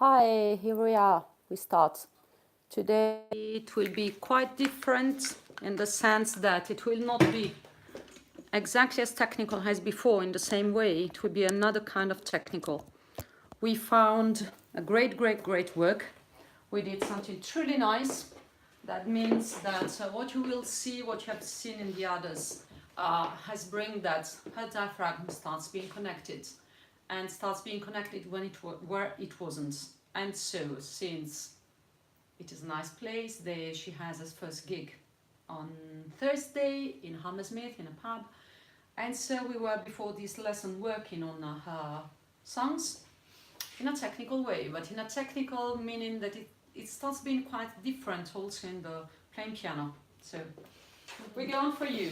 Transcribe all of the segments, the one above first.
Hi, here we are. We start. Today it will be quite different in the sense that it will not be exactly as technical as before in the same way. It will be another kind of technical. We found a great work. We did something truly nice. That means that what you will see, what you have seen in the others, has bring that her diaphragm starts being connected and starts being connected when where it wasn't. And so, since it is a nice place, she has her first gig on Thursday in Hammersmith in a pub. And so we were before this lesson working on her songs in a technical way, but in a technical meaning that it starts being quite different also in the playing piano. So we go on for you,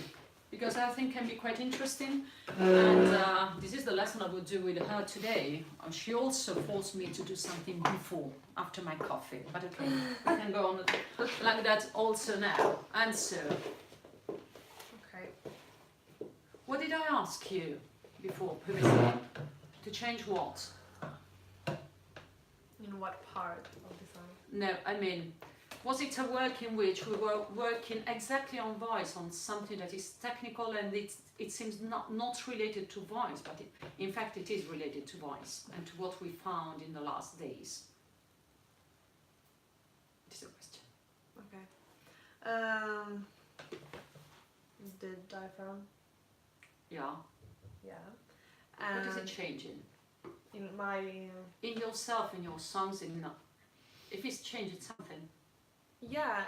because I think can be quite interesting. And this is the lesson I will do with her today. She also forced me to do something before, after my coffee. But okay, I can go on like that also now. And so, Okay. what did I ask you before, previously? To change what? In what part of the song? No, I mean, was it a work in which we were working exactly on voice, on something that is technical and it seems not related to voice, but in fact it is related to voice and to what we found in the last days? It is a question. Okay. The diaphragm. Yeah. Yeah. What is it changing? In my. In yourself, in your songs, if it's changing something. Yeah.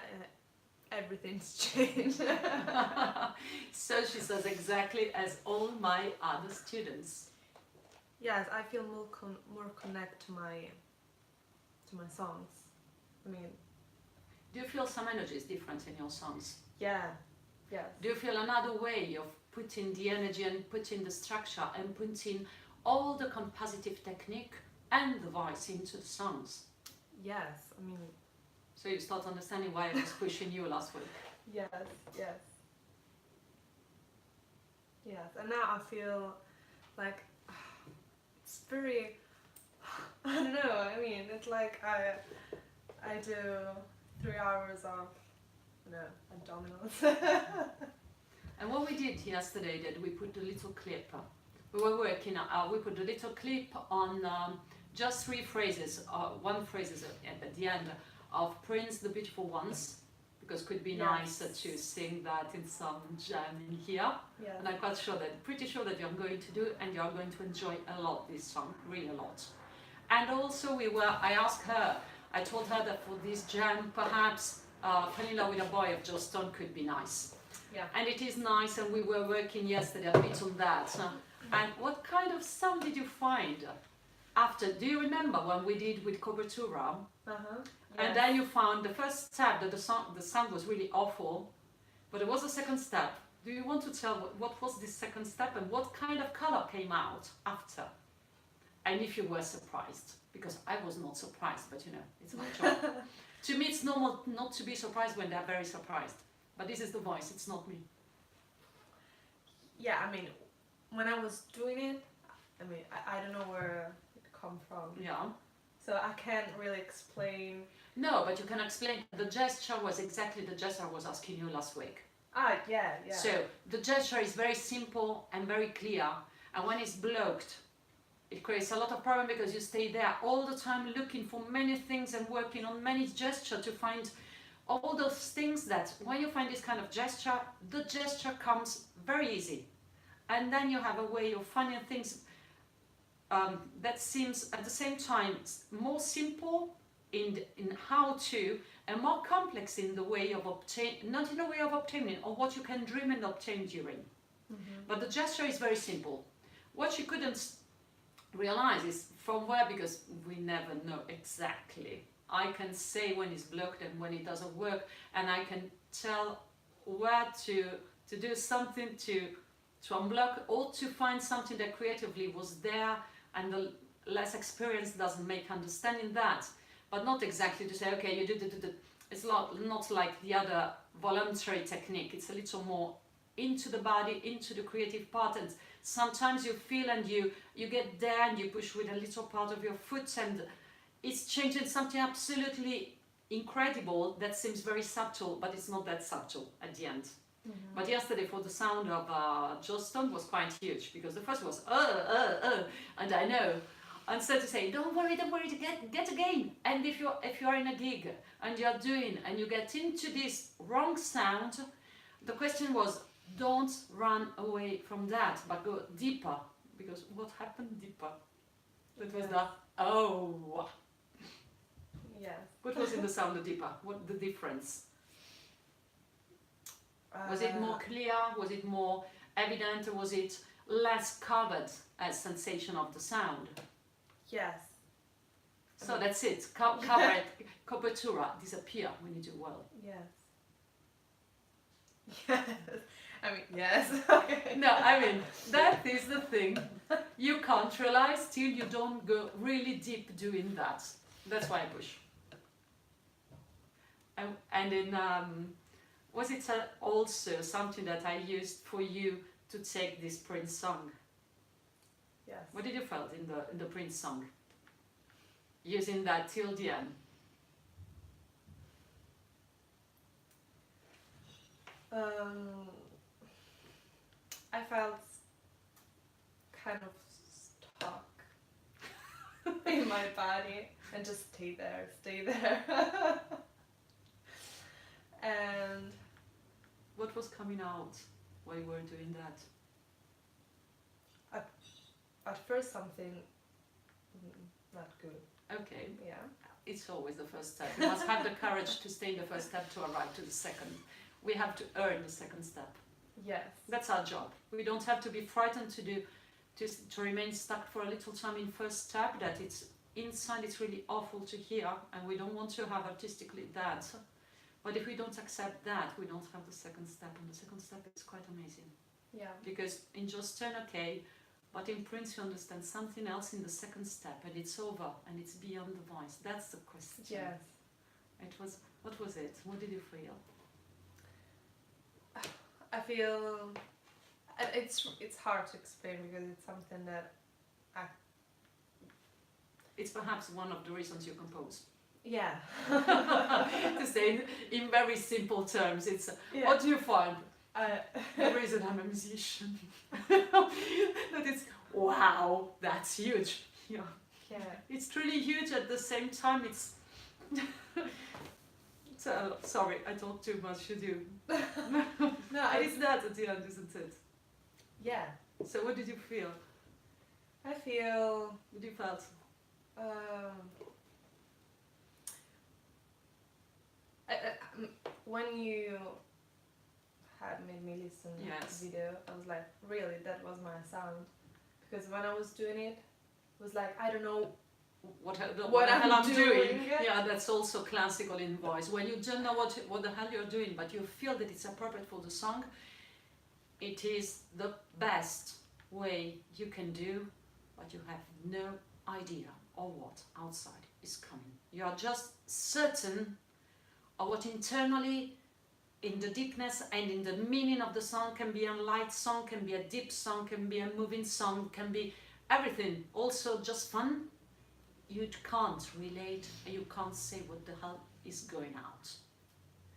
Everything's changed. So she says exactly as all my other students. Yes, I feel more connect to my songs. I mean. Do you feel some energies different in your songs? Yeah. Yes. Do you feel another way of putting the energy and putting the structure and putting all the compositive technique and the voice into the songs? Yes. I mean. So you start understanding why I was pushing you last week. Yes. Yes. Yes. And now I feel like it's very. I don't know. I mean, it's like I do 3 hours of abdominals. And what we did yesterday, that we put a little clip. We were working. We put a little clip on just 3 phrases. One phrase is at the end of Prince, the Beautiful Ones, because it could be nice to sing that in some jam in here. Yes. And I'm pretty sure that you're going to do, and you're going to enjoy a lot this song, really a lot. And also I asked her, I told her that for this jam, perhaps Fall in Love with a Boy of Joe Stone could be nice. Yeah. And it is nice, and we were working yesterday a bit on that. And what kind of sound did you find after? Do you remember when we did with cobertura? And then you found the first step that the sound was really awful, but there was a second step. Do you want to tell what was this second step and what kind of color came out after? And if you were surprised, because I was not surprised, but it's my job. To me, it's normal not to be surprised when they're very surprised. But this is the voice, it's not me. Yeah, I mean, when I was doing it, I mean, I don't know where it come from. Yeah. So I can't really explain. No, but you can explain. The gesture was exactly the gesture I was asking you last week. Yeah. So the gesture is very simple and very clear. And when it's blocked, it creates a lot of problem because you stay there all the time looking for many things and working on many gestures to find all those things that when you find this kind of gesture, the gesture comes very easy. And then you have a way of finding things that seems at the same time more simple in how to, and more complex in the way of obtaining, not in a way of obtaining, or what you can dream and obtain during. But the gesture is very simple. What she couldn't realize is from where, because we never know exactly. I can say when it's blocked and when it doesn't work, and I can tell where to do something to unblock, or to find something that creatively was there, and the less experience doesn't make understanding that. But not exactly to say, okay, you do. It's not like the other voluntary technique. It's a little more into the body, into the creative part, and sometimes you feel and you get there and you push with a little part of your foot, and it's changing something absolutely incredible that seems very subtle, but it's not that subtle at the end. But yesterday, for the sound of Johnston was quite huge, because the first was and I know. And so to say, don't worry, get again. And if you're in a gig and you're doing and you get into this wrong sound, the question was, don't run away from that, but go deeper. Because what happened deeper? That was the oh. Yes. What was in the sound of deeper? What the difference? Was it more clear? Was it more evident? Or was it less covered as sensation of the sound? Yes. So that's it. Cover it. Copertura disappear when you do well. Yes. Yes. I mean, yes. Okay. No, I mean, that is the thing. You can't realize till you don't go really deep doing that. That's why I push. And in, was it also something that I used for you to take this Prince song? Yes. What did you felt in the Prince song? Using that till the end. I felt kind of stuck in my body and just stay there. And what was coming out while you were doing that? At first something not good. Okay. Yeah. It's always the first step. You must have the courage to stay in the first step to arrive to the second. We have to earn the second step. Yes. That's our job. We don't have to be frightened to remain stuck for a little time in first step, that it's inside, it's really awful to hear, and we don't want to have artistically that. But if we don't accept that, we don't have the second step, and the second step is quite amazing. Yeah. Because in just turn, okay, but in Prince you understand something else in the second step, and it's over, and it's beyond the voice. That's the question. Yes. What was it? What did you feel? I feel it's hard to explain, because it's something that It's perhaps one of the reasons you compose. yeah. To say in very simple terms, it's Yeah. what do you find? The reason I'm a musician. That it's wow, that's huge. Yeah. Yeah. It's truly huge. At the same time, it's. Sorry, I talk too much. You do. No, And it's that at the end, isn't it? yeah. So what did you feel? I feel What you felt? when you had made me listen to Yes. the video, I was like, really, that was my sound. Because when I was doing it, it was like, I don't know What the what hell I'm I'm doing. Yeah, that's also classical in voice. When you don't know what the hell you're doing, but you feel that it's appropriate for the song, it is the best way you can do, but you have no idea of what outside is coming. You are just certain of what internally, in the deepness and in the meaning of the song, can be a light song, can be a deep song, can be a moving song, can be everything. Also just fun. You can't relate, you can't say what the hell is going out.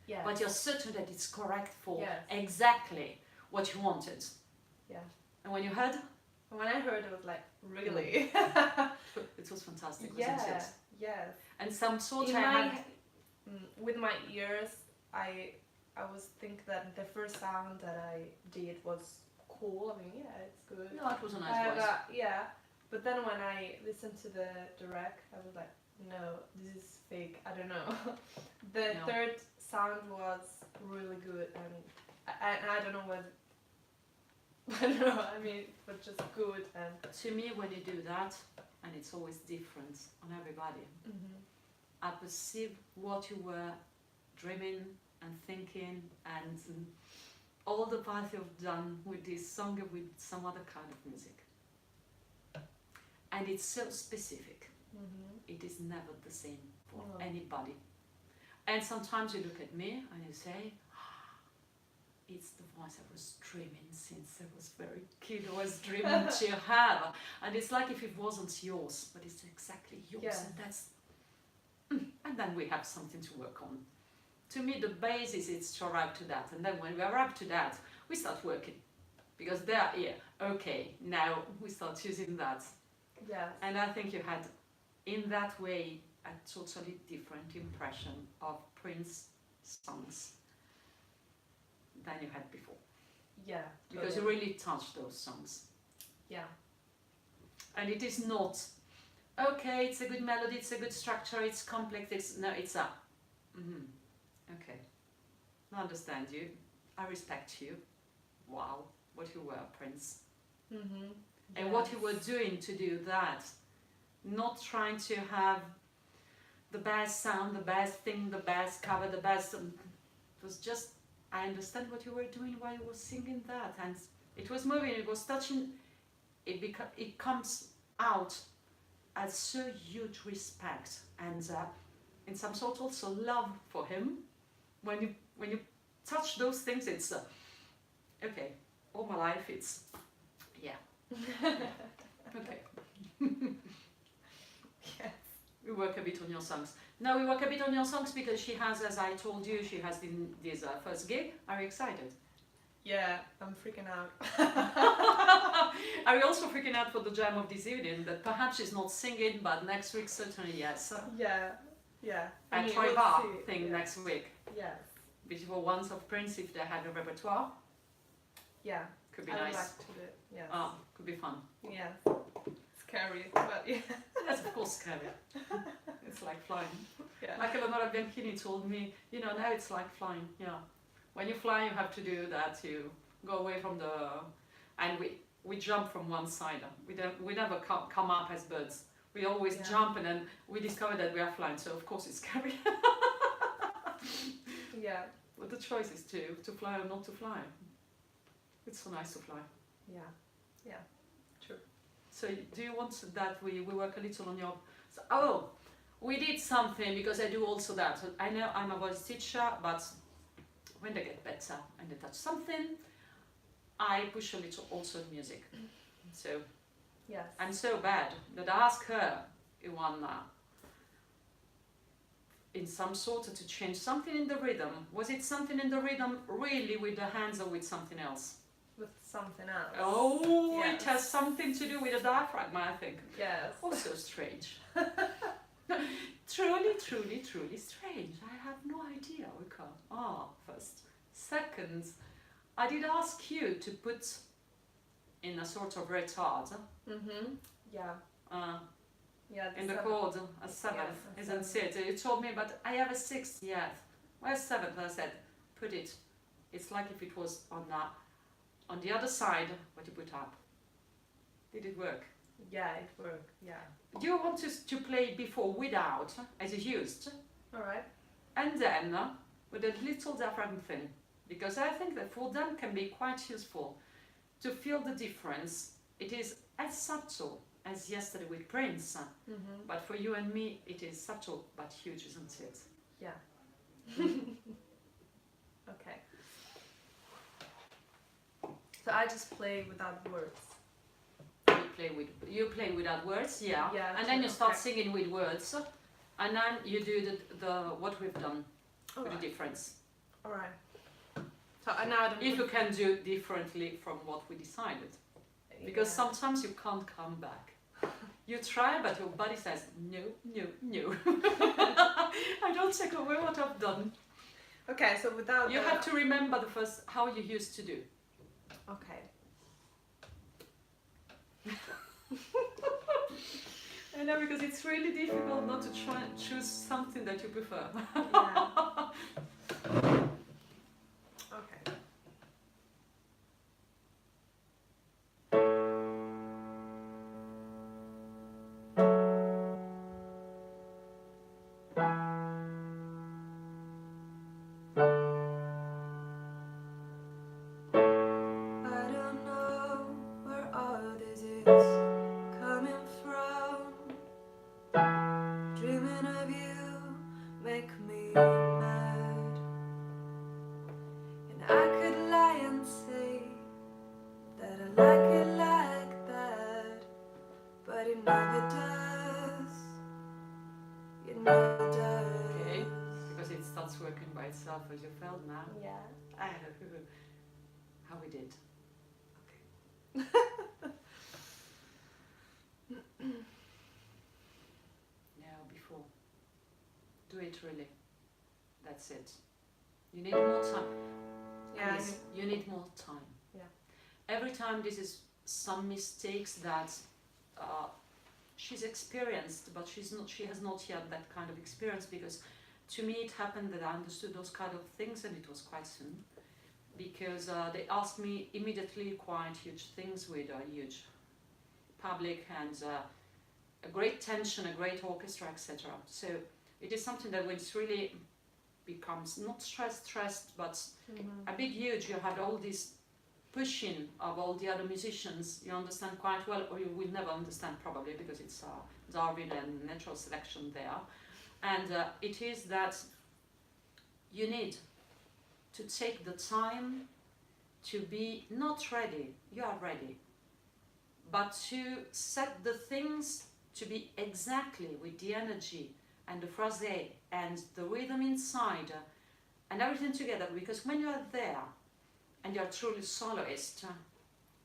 Yeah. But you're certain that it's correct for Yes. exactly what you wanted. Yeah. And when you heard, When I heard it, was like, really? it was fantastic, Yeah. wasn't it? Yes. And some sort In I my, had. with my ears, I was think that the first sound that I did was cool. I mean, yeah, it's good. No, it was a nice voice. Yeah, but then when I listened to the rec, I was like, no, this is fake. I don't know. The No. third sound was really good, and I don't know what. I don't know. I mean, but just good and. To me, when you do that, and it's always different on everybody, I perceive what you were dreaming and thinking, and all the path you've done with this song and with some other kind of music. And it's so specific. It is never the same for No. anybody. And sometimes you look at me and you say, it's the voice I was dreaming since I was very kid. I was dreaming to have. And it's like if it wasn't yours, but it's exactly yours. Yeah. And that's and then we have something to work on. To me, the basis is to arrive to that, and then when we arrive to that, we start working. Because they are here, okay, now we start using that. Yes. And I think you had, in that way, a totally different impression of Prince songs than you had before. Yeah. Because you really touched those songs. Yeah. And it is not, okay, it's a good melody, it's a good structure, it's complex, no, it's a, okay, I understand you, I respect you, wow, what you were, Prince. And what you were doing to do that, not trying to have the best sound, the best thing, the best cover, the best, it was just, I understand what you were doing while you were singing that, and it was moving, it was touching, it comes out as so huge respect and in some sort also love for him. When you touch those things, it's okay, all my life it's, yeah. Okay. Yes. We work a bit on your songs. Now we work a bit on your songs because she has, as I told you, she has this first gig. Are you excited? Yeah, I'm freaking out. Are you also freaking out for the jam of this evening? That perhaps she's not singing, but next week certainly yes. Yeah, yeah. A we'll Troy-Bar see. thing Yeah. next week. Yes. Beautiful ones of Prince if they had a repertoire. Yeah. Could be I would nice. like to do it. Yes. Oh, could be fun. Yes. Scary, but yeah. That's of course scary. It's like flying. Yeah. Like Eleonora Bianchini told me, you know, now it's like flying, yeah. When you fly, you have to do that, you go away from the... And we jump from one side. We never come up as birds. We always jump and then we discover that we are flying, so of course it's scary. Yeah. But the choice is to fly or not to fly. It's so nice to fly. Yeah. Yeah. True. So do you want that we work a little on your... So, oh, we did something because I do also that. So I know I'm a voice teacher, but when they get better and they touch something, I push a little also music. So Yes. I'm so bad that I asked her, Iwana, in some sort to change something in the rhythm. Was it something in the rhythm really with the hands or with something else? With something else. Oh, Yes. it has something to do with the diaphragm, I think. Yes. Also strange. Truly, truly, truly strange. I have no idea. First. Second, I did ask you to put in a sort of retard. Yeah. Yeah. In the seven. chord, a seventh, Yes, a isn't seventh. it? You told me, but I have a sixth yet. Where's seventh? I said, put it. It's like if it was on the other side, what you put up. Did it work? Yeah, it worked. Yeah. Do you want to play before without, as you used, All right. and then with a little diaphragm thing? Because I think that for them can be quite useful to feel the difference. It is as subtle as yesterday with Prince, but for you and me, it is subtle but huge, isn't it? Yeah. Okay. So I just play without words. You play without words, yeah. Yeah, And then you start okay. singing with words, and then you do the what we've done All with right. the difference. All right. So now I don't. If you can do differently from what we decided. Because sometimes you can't come back. You try, but your body says, no, no, no. I don't take away what I've done. Okay, so without. You have to remember the first, how you used to do. Okay. I know, because it's really difficult not to try and choose something that you prefer. Yeah. Okay. I don't know where all this is coming from. Dreaming of you make me mad. And I could lie and say that I like it like that, but it never does. in the dark. Okay, because it starts working by itself as you felt now. Yeah. How we did. Okay. Now, before. Do it really. That's it. You need more time. Yeah. Yes, you need more time. Yeah. Every time this is some mistakes that she's experienced, but she has not yet that kind of experience, because to me it happened that I understood those kind of things, and it was quite soon, because they asked me immediately quite huge things with a huge public and a great tension, a great orchestra, etc. So it is something that when it's really becomes not stressed, but a big huge, you have all this pushing of all the other musicians, you understand quite well, or you will never understand probably, because it's Darwin and natural selection there. And it is that you need to take the time to be not ready, you are ready, but to set the things to be exactly with the energy and the phrase and the rhythm inside and everything together, because when you are there and you are truly soloist,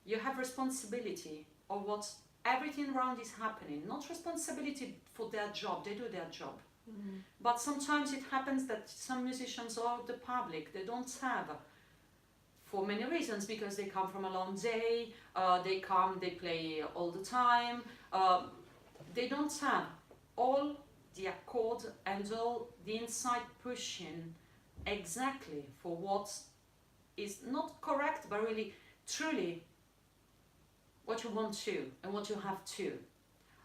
you have responsibility of what everything around is happening, not responsibility for their job, they do their job. But sometimes it happens that some musicians or the public, they don't have, for many reasons, because they come from a long day, they play all the time, they don't have all the accord and all the inside pushing exactly for what is not correct, but really, truly what you want to and what you have to.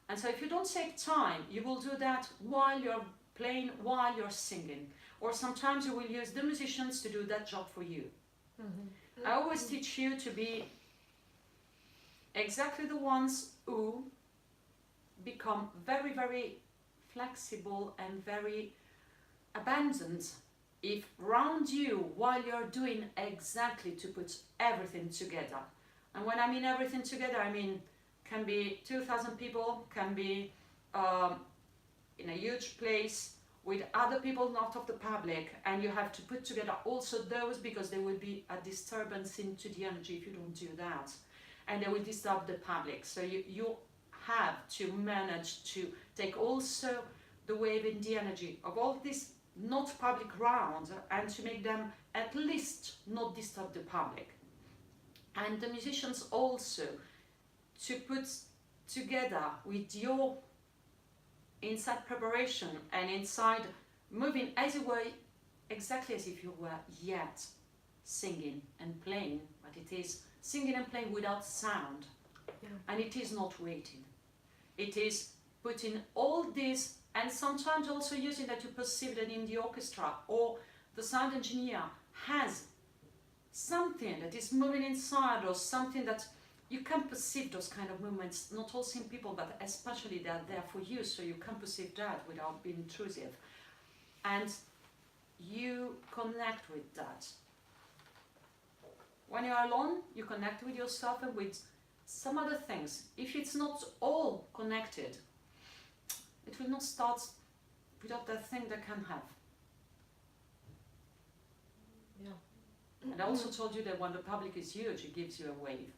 And so if you don't take time, you will do that while you're playing, while you're singing. Or sometimes you will use the musicians to do that job for you. I always teach you to be exactly the ones who become very, very flexible and very abandoned if round you, while you're doing exactly to put everything together. And when I mean everything together, I mean can be 2,000 people, can be in a huge place with other people not of the public, and you have to put together also those, because there will be a disturbance into the energy if you don't do that, and they will disturb the public. So you have to manage to take also the wave and the energy of all this not public round, and to make them at least not disturb the public. And the musicians also to put together with your inside preparation and inside moving as you were, exactly as if you were yet singing and playing, but it is singing and playing without sound. And it is not waiting. It is putting all this, and sometimes also using that you perceive that in the orchestra or the sound engineer has something that is moving inside, or something that you can perceive those kind of movements, not all same people, but especially they are there for you, so you can perceive that without being intrusive. And you connect with that. When you are alone, you connect with yourself and with some other things. If it's not all connected, it will not start without that thing that can have. And I also told you that when the public is huge, it gives you a wave.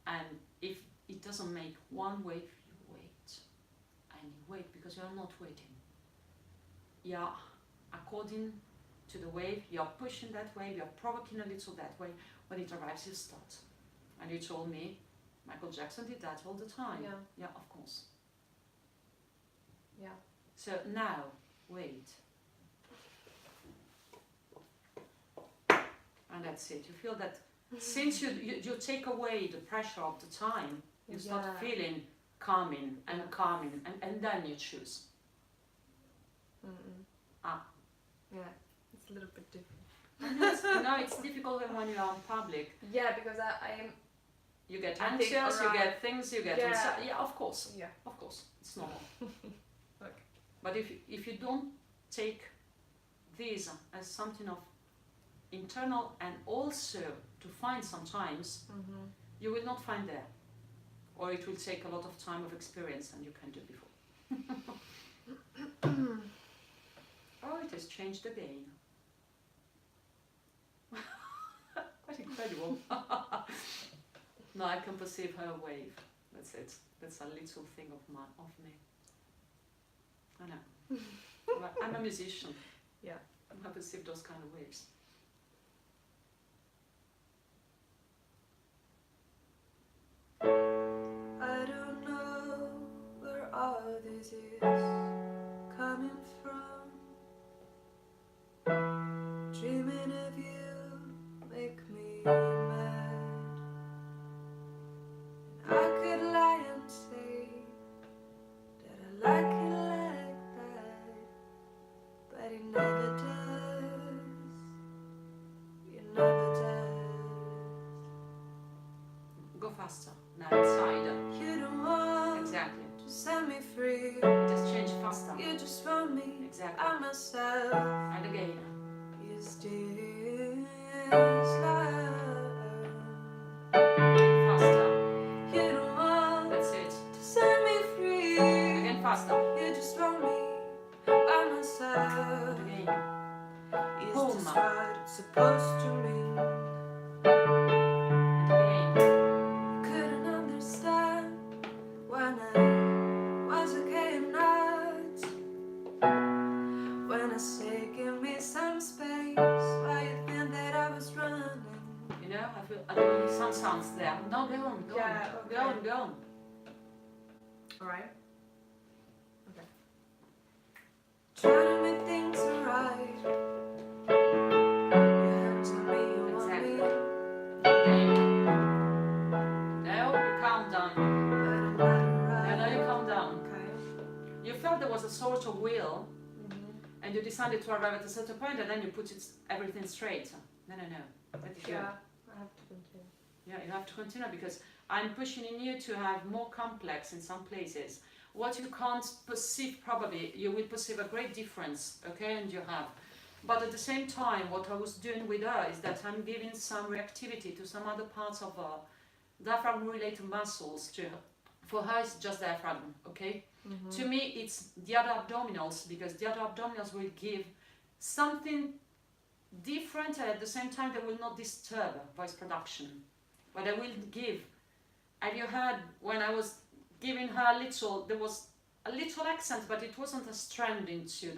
And if it doesn't make one wave, you wait. And you wait, because you are not waiting. You are according to the wave, you are pushing that wave, you are provoking a little that way. When it arrives, you start. And you told me, Michael Jackson did that all the time. Yeah, of course. Yeah. So now, wait. And that's it. You feel that since you take away the pressure of the time, you start feeling calming and calming, and then you choose. Yeah, it's a little bit different. No, it's difficult when you are in public. Yeah, because I'm. You get anxious, you get things, you get yeah, of course. Yeah, of course, it's normal. Okay. But if you don't take these as something of internal, and also to find sometimes, you will not find there, or it will take a lot of time of experience, and you can do before. Oh, it has changed again. Quite incredible. No, I can perceive her wave. That's it. That's a little thing of me. I know. Well, I'm a musician. Yeah. I perceive those kind of waves. I don't know where all this is coming from. Dreaming of you make me mad. I could lie and say that I like it like that, but it never does. It never does. Go faster. Now inside. You don't want Exactly. to set me free. Just change faster. You just want me Exactly. by myself. And again. Is this love? Faster. You don't want That's it. to set me free. Again faster. You just want me by myself. Again. Is Boom. this what it's supposed to mean? And again. Couldn't understand when I was a gay not. When I say give me some space, why you think that I was running? You know, I feel some sounds there. No, go on, go Yeah, on. okay. Go on, go on. Alright. Okay. Trying to make things alright. You have to me, you want Exactly. me, Again. No, you calm down. but I'm not alright. No, you calm down. Okay. You felt there was a sort of wheel, Mm-hmm. and you decided to arrive at a certain point, and then you put everything straight. No. Let it go. Yeah, I have to continue. Yeah, you have to continue because I'm pushing in you to have more complex in some places. What you can't perceive, probably, you will perceive a great difference, okay, and you have. But at the same time, what I was doing with her is that I'm giving some reactivity to some other parts of her diaphragm-related muscles. For her, it's just diaphragm, okay? Mm-hmm. To me, it's the other abdominals, because the other abdominals will give something different, and at the same time they will not disturb voice production, but they will give. Have you heard when I was giving her a little, there was a little accent, but it wasn't a strand into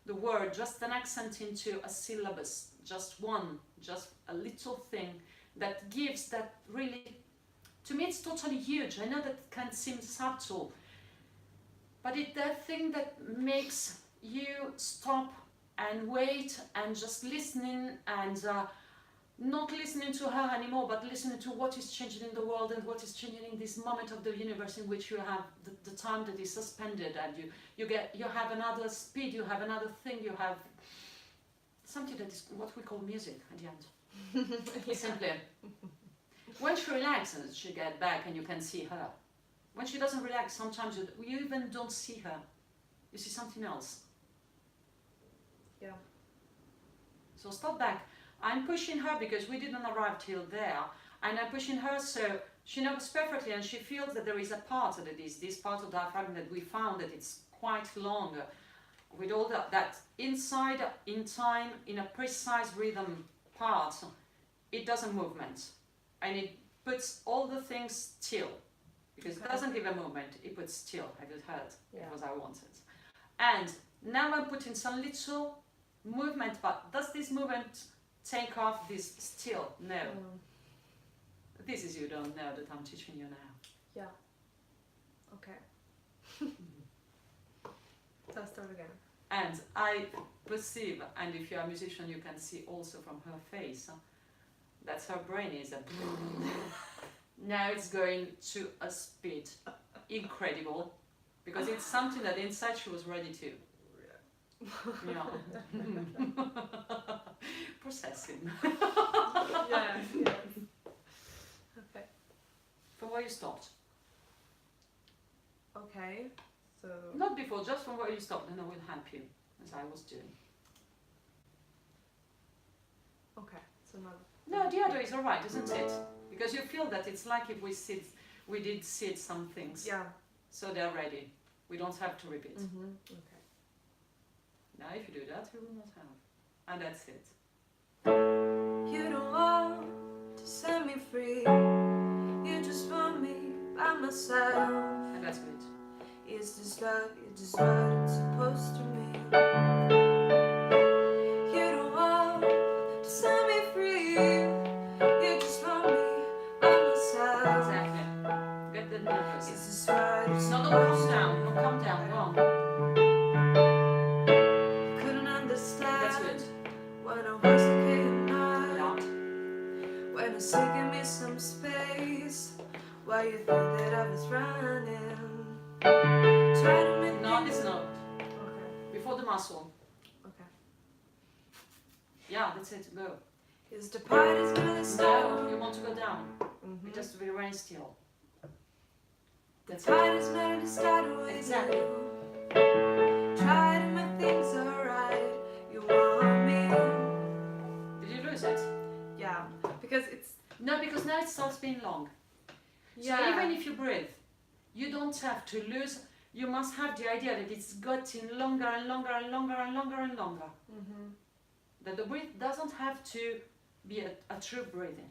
the word, just an accent into a syllabus, just one, just a little thing that gives that really, to me it's totally huge. I know that can seem subtle, but it's that thing that makes you stop and wait and just listening and not listening to her anymore, but listening to what is changing in the world and what is changing in this moment of the universe in which you have the time that is suspended, and you have another speed, you have another thing, you have something that is what we call music at the end. Yeah. Simply. When she relaxes, she gets back and you can see her. When she doesn't relax, sometimes you even don't see her. You see something else. Yeah. So stop back. I'm pushing her because we didn't arrive till there, and I'm pushing her so she knows perfectly, and she feels that there is a part that is this part of the diaphragm that we found that it's quite long, with all that inside, in time, in a precise rhythm part, it does a movement, and it puts all the things still, because it doesn't give a movement, it puts still. Have you heard? Yeah. It was I wanted. And now I'm putting some little movement, but does this movement take off this still? No. This is you don't know that I'm teaching you now. Yeah. Okay. So I'll start again. And I perceive, and if you're a musician you can see also from her face, that her brain is now it's going to a speed incredible, because it's something that inside she was ready to. Yeah. Processing. Yeah. Yeah. Okay. From where you stopped. Okay. So. Not before, just from where you stopped, and I will help you, as I was doing. Okay. So now. No, the other is alright, isn't it? Because you feel that it's like if we did sit some things. Yeah. So they're ready. We don't have to repeat. Mm-hmm. Okay. Now if you do that, you will not have. And that's it. You don't want to set me free. You just want me by myself. And that's good. Is this love? Is this what it's supposed to mean? You don't want to set me free. You just want me by myself. Exactly. Get the numbers. Is this what it's No, don't supposed calm to down. Don't calm down. Go on. Couldn't understand That's good. when I was a kid and Yeah. when it's taking me some space. Why you think that I was running? Try to make No, things this note. okay. Before the muscle. Okay. Yeah, that's it. Go. Is the party's gonna No, start? you want to go down. Mhm. It has to be very still. That's The it. party's gonna start with Exactly. you. Try to make things alright. You want me? Did you lose it? Yeah, because it's No, because now it starts being long. So even if you breathe, you don't have to lose. You must have the idea that it's getting longer and longer and longer and longer and longer. Mhm. That the breath doesn't have to be a true breathing.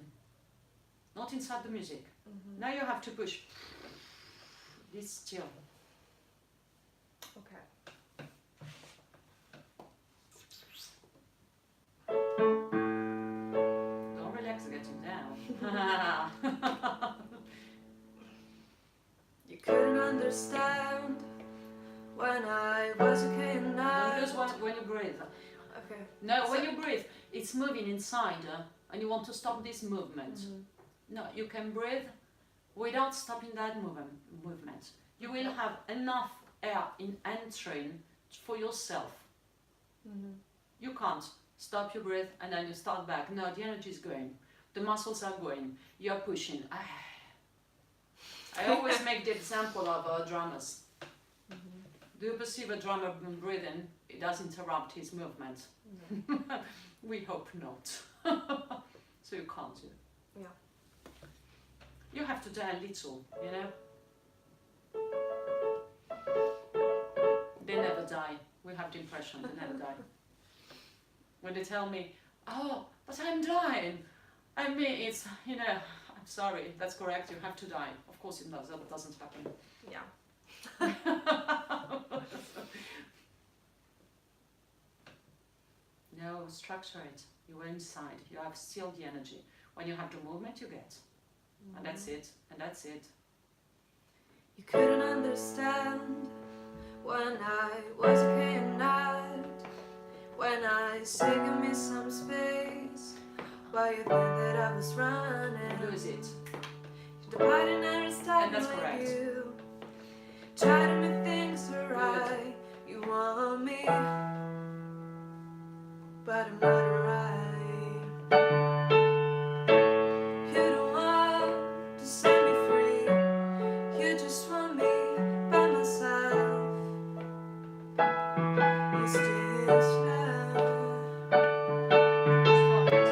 Not inside the music. Mhm. Now you have to push. This still. Okay. Don't relax getting down. You couldn't understand when I was a kid and Don't lose when you breathe. Okay. No, So- when you breathe, it's moving inside and you want to stop this movement. Mhm. No, you can breathe without stopping that movement. You will have enough air in entering for yourself. Mhm. You can't stop your breath and then you start back. No, the energy is going. The muscles are going. You are pushing. I always make the example of drummers. Mhm. Do you perceive a drummer breathing? It does interrupt his movement. We hope not. So you can't do. Yeah. You have to die a little, you know? They never die. We have the impression they never die. When they tell me, oh, but I'm dying. I mean, it's, you know, I'm sorry, that's correct, you have to die. Of course it does, that doesn't happen. Yeah. No, structure it. You are inside. You have still the energy. When you have the movement, you get. And that's it. And that's it. You couldn't understand when I was a kid and when I said give me some space. Why you think that I was running? Lose it. The party never started And that's with correct. you. Try to make things alright. You want me, but I'm not alright. You don't want to set me free. You just want me by myself. Is this love? Stop it.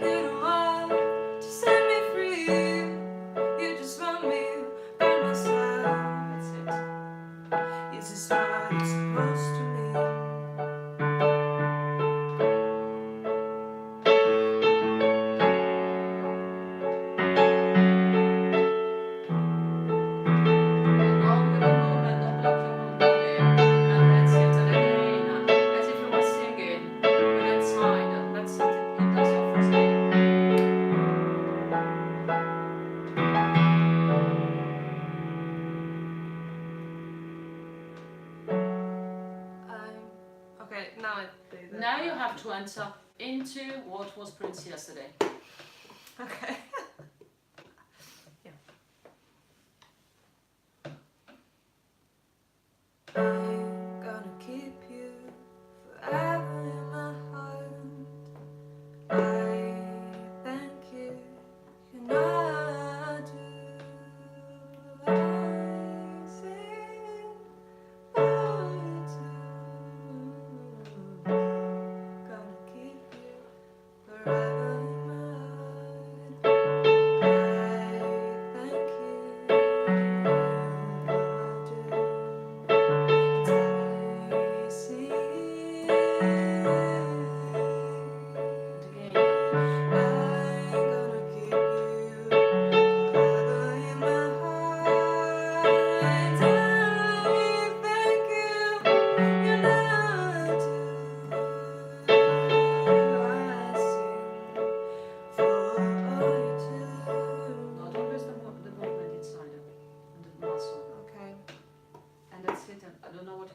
You don't want to set me free. You just want me by myself. That's it. Is this what it's supposed to mean? Along with the movement, don't block your own body. And that's it. And again, as if you were singing with inside. That's it. That's your first name. Okay, now I play that. Now you have to enter into what was Prince yesterday. Okay. I'm gonna keep you forever in my heart. I thank you, you know I do. I sing for you too. Gonna keep you forever in my heart.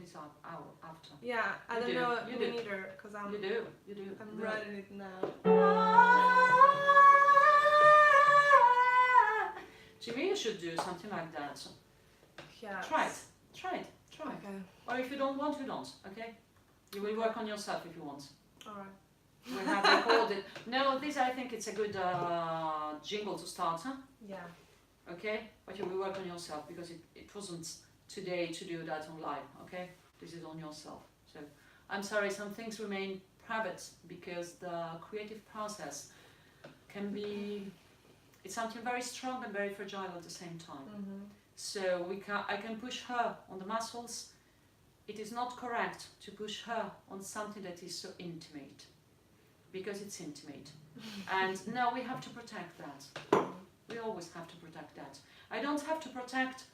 this out after. Yeah, I You don't do, know you me do. neither, because I'm You do. writing it now. To me, you should do something like that. So Yeah. try it. Try. Okay. Or if you don't want, you don't. Okay. You will work on yourself if you want. All right. We have recorded. No, this I think it's a good jingle to start. Huh? Yeah. Okay, but you will work on yourself because it wasn't today to do that on live. Okay, this is on yourself. So I'm sorry, some things remain private because the creative process can be, it's something very strong and very fragile at the same time. Mm-hmm. So I can push her on the muscles. It is not correct to push her on something that is so intimate, because it's intimate. And now we have to protect that. We always have to protect that. I don't have to protect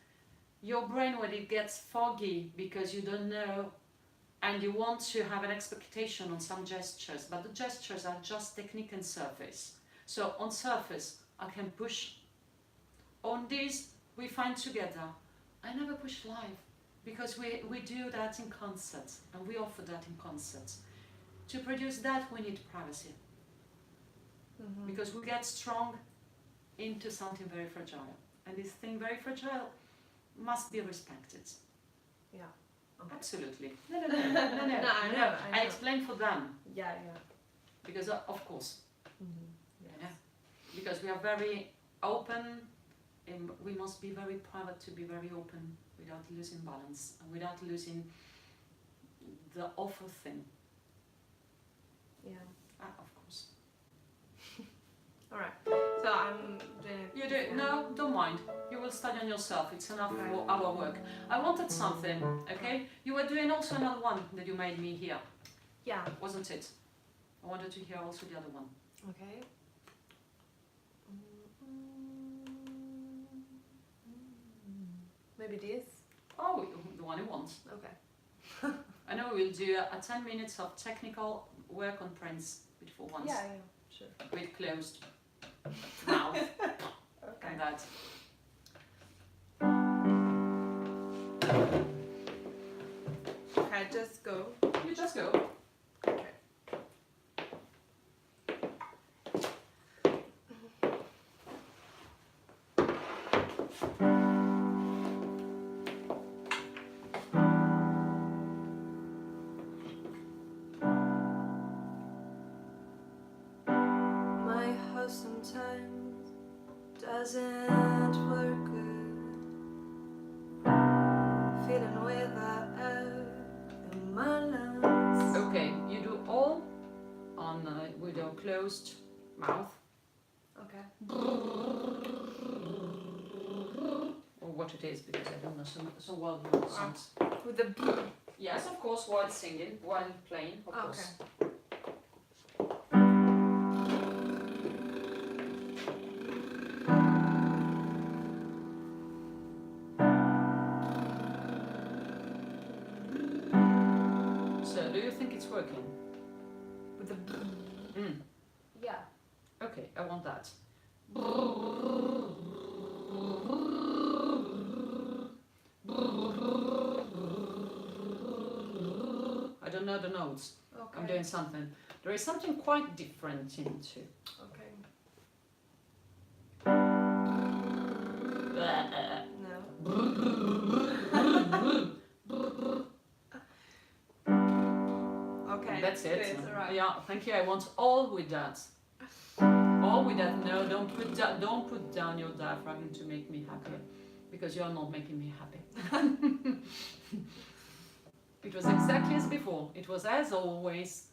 your brain when it gets foggy because you don't know and you want to have an expectation on some gestures, but the gestures are just technique and surface. So on surface, I can push. On this, we find together. I never push live because we do that in concerts and we offer that in concerts. To produce that, we need privacy. Mm-hmm. Because we get strong into something very fragile. And this thing very fragile must be respected. Yeah. Okay. Absolutely. No. No, I know. I explain for them. Yeah. Because of course. Mm-hmm. Yes. Yeah. Because we are very open and we must be very private to be very open without losing balance and without losing the awful thing. Yeah. Of course. All right. So I'm doing it. You do it? No, don't mind. You will study on yourself. It's enough for our work. I wanted something, okay? You were doing also another one that you made me hear, Yeah. wasn't it? I wanted to hear also the other one. Okay. Maybe this. Oh, the one you want. Okay. I know we'll do a 10 minutes of technical work on prints for once. Yeah. Sure. With closed mouth Okay. and that. Okay, just go. You just go. Okay. My house sometimes doesn't work good. Feeling without air in my lungs. Okay, you do all on with your closed mouth. Okay. Or what it is, because I don't know so well the songs. With the B. Yes, of course, while singing, while playing, of course. Okay. So, do you think it's working? With the B. Mm. Yeah. Okay, I want that. I don't know the notes. Okay. I'm doing something. There is something quite different into. Okay. No. Okay. That's it. It's alright. Yeah, thank you. I want all with that. All with that. No, don't put down your diaphragm to make me happy, because you are not making me happy. It was exactly as before. It was as always.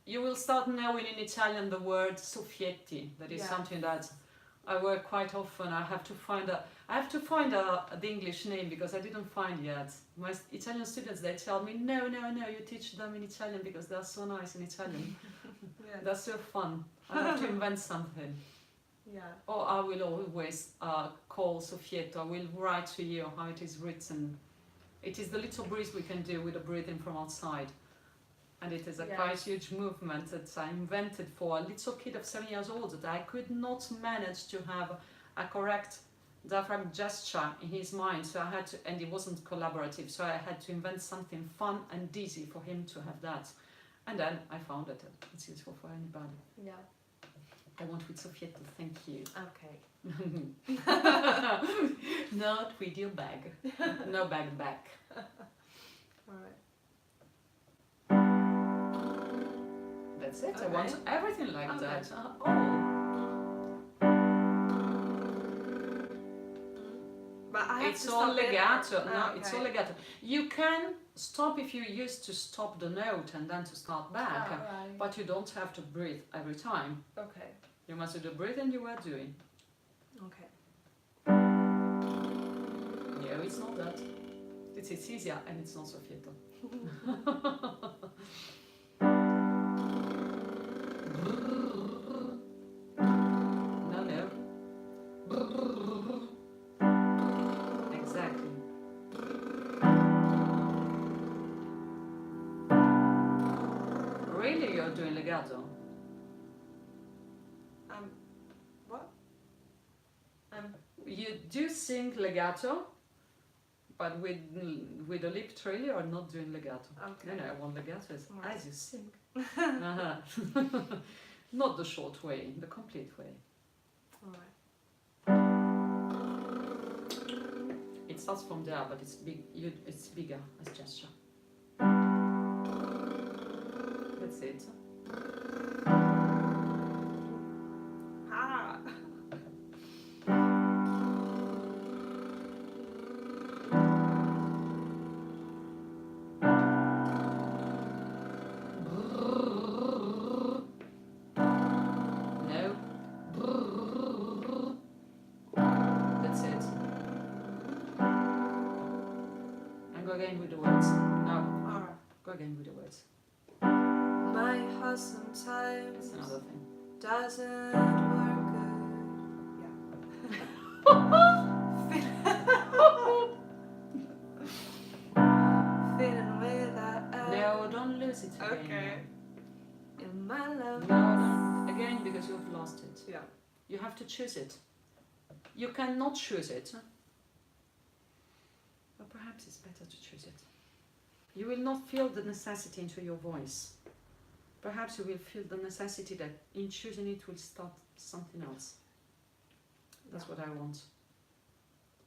You will start knowing in Italian the word soffietti. That is something that I work quite often. I have to find the English name because I didn't find yet. My Italian students, they tell me, no, you teach them in Italian because they're so nice in Italian. Yeah. That's so fun. I have to invent something. Yeah. Or I will always call soffietto. I will write to you how it is written. It is the little breeze we can do with the breathing from outside. And it is a quite huge movement that I invented for a little kid of 7 years old that I could not manage to have a correct diaphragm gesture in his mind, so I had to, and it wasn't collaborative, so I had to invent something fun and easy for him to have that. And then I found that it's useful for anybody. Yeah. I want with Sofietta, thank you. Okay. Not with your bag. No bag back. Alright. That's it. Okay. I want everything like Okay. that. Oh. But I have It's to all stop it. legato. No, Okay. it's all legato. You can stop if you used to stop the note and then to start back, Right. but you don't have to breathe every time. Okay. You must do the breathing you were doing. Okay. No, it's not that. It's easier and it's not so fietto. No. Exactly. Really, you're doing legato? What? You do sing legato, but with the lip trill you're not doing legato. Okay. No, I want legato is Right. as you sing. Not the short way, the complete way. Alright. It starts from there, but it's big. It's bigger as gesture. That's it. Ah. No. That's it. And go again with the words. No. Alright. Go again with the words. My heart sometimes That's another thing. doesn't work good. Feeling without No, don't lose it again. Okay. In my love. No, again, because you've lost it. Yeah. You have to choose it. You cannot choose it. But perhaps it's better to choose it. You will not feel the necessity into your voice. Perhaps you will feel the necessity that in choosing it will start something else. That's what I want.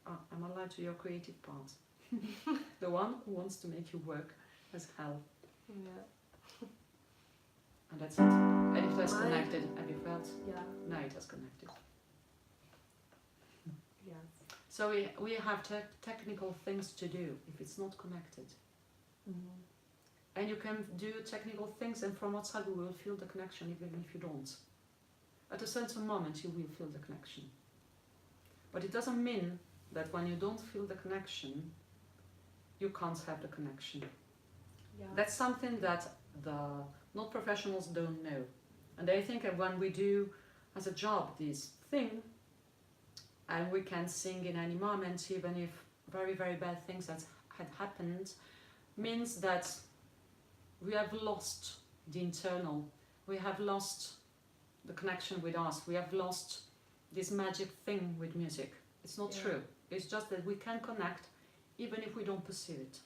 I'm alive to your creative part. The one who wants to make you work as hell. Yeah. And that's it. And if that's My- connected, have you felt? Yeah. Now it has connected. Yeah. So we have technical things to do if it's not connected. Mm-hmm. And you can do technical things and from outside you will feel the connection even if you don't. At a certain moment you will feel the connection. But it doesn't mean that when you don't feel the connection, you can't have the connection. Yeah. That's something that the not professionals don't know. And they think that when we do as a job this thing, and we can sing in any moment, even if very, very bad things that had happened, means that we have lost the internal, we have lost the connection with us, we have lost this magic thing with music. It's not true. It's just that we can connect even if we don't perceive it.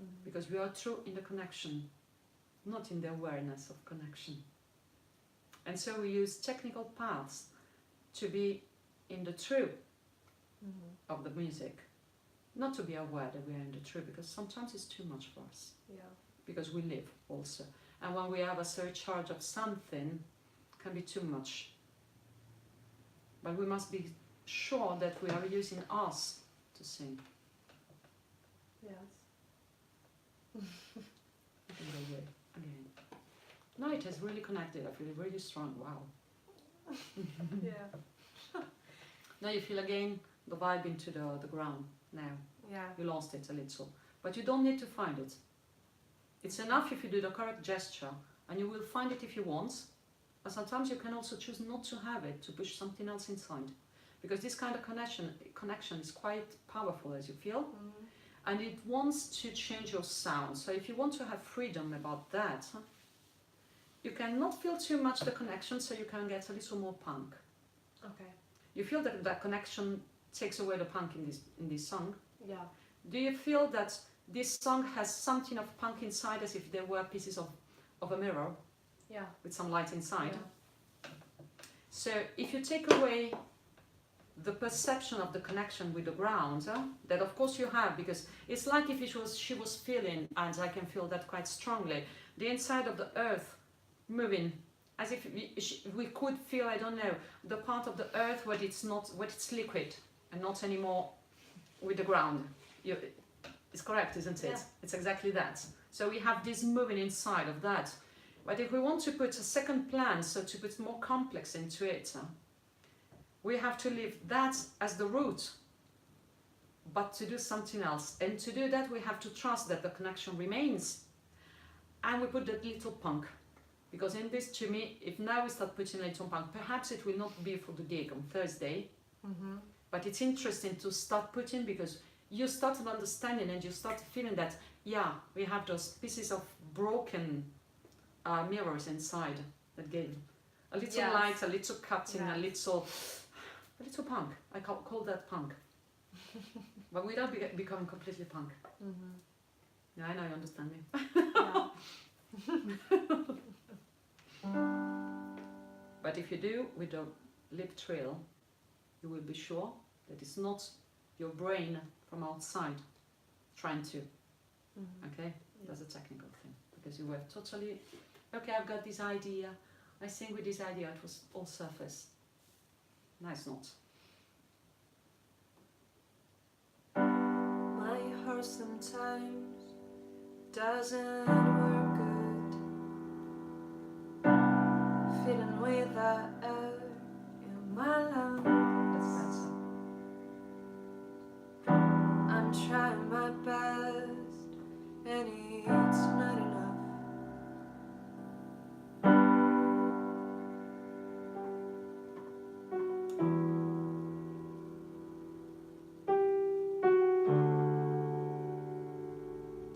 Mm-hmm. Because we are true in the connection, not in the awareness of connection. And so we use technical paths to be in the true of the music, not to be aware that we are in the true, because sometimes it's too much for us. Yeah. Because we live also. And when we have a surcharge of something, it can be too much. But we must be sure that we are using us to sing. Yes. Again. No, it has really connected. I feel really strong. Wow. Yeah. Now you feel again the vibe into the ground now. Yeah. You lost it a little. But you don't need to find it. It's enough if you do the correct gesture, and you will find it if you want. And sometimes you can also choose not to have it, to push something else inside. Because this kind of connection is quite powerful, as you feel. Mm-hmm. And it wants to change your sound. So if you want to have freedom about that, you cannot feel too much the connection, so you can get a little more punk. Okay. You feel that connection takes away the punk in this song. Yeah. Do you feel that this song has something of punk inside, as if there were pieces of a mirror? Yeah. With some light inside. Yeah. So if you take away the perception of the connection with the ground, that of course you have, because it's like if she was feeling, and I can feel that quite strongly, the inside of the earth moving, as if we could feel, I don't know, the part of the earth where it's liquid and not anymore with the ground. It's correct, isn't it? Yeah. It's exactly that. So we have this moving inside of that. But if we want to put a second plan, so to put more complex into it, we have to leave that as the root, but to do something else. And to do that, we have to trust that the connection remains. And we put that little punk. Because in this, to me, if now we start putting little punk, perhaps it will not be for the gig on Thursday, but it's interesting to start putting, because you start understanding and you start feeling that, yeah, we have those pieces of broken mirrors inside that give a little light, a little cutting, a little punk. I call that punk. But without becoming completely punk. Yeah, I know you understand me. But if you do with the lip trill, you will be sure that it's not your brain from outside trying to. Okay? That's a technical thing. Because you were totally, okay, I've got this idea. I think with this idea it was all surface. No, it's not. My heart sometimes doesn't work good. Feeling without air in my lungs. That's I'm trying my best, and it's not enough.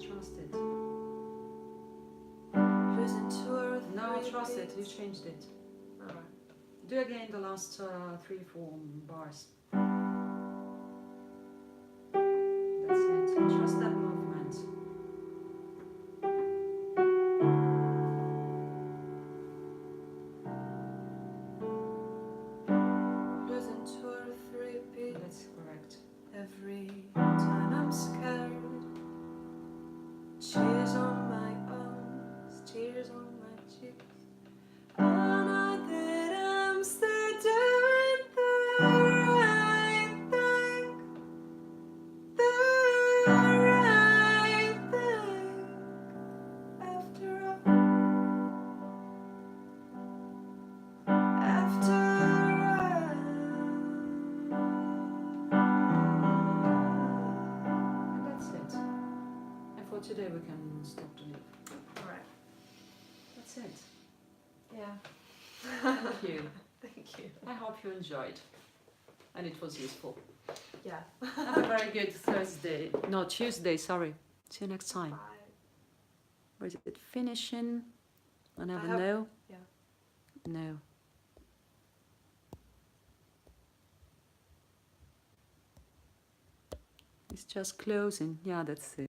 Trust it. Losing 2 or 3 No, trust it. You beats. changed it. Alright. Do again the last 3-4 bars. That's it. Trust that movement. Losing 2 or 3 beats. That's correct. Every time I'm scared. Tears on my arms, tears on my cheeks. I know that I'm still doing the right thing. The right thing. After all. After all. And that's it. And for today we can stop the lip. Alright. That's it. Yeah. Thank you. Thank you. I hope you enjoyed. And it was useful. Yeah. Have a very good Thursday. No, Tuesday, sorry. See you next time. Bye. Or is it finishing? I never I hope- know. yeah. No. It's just closing. Yeah, that's it.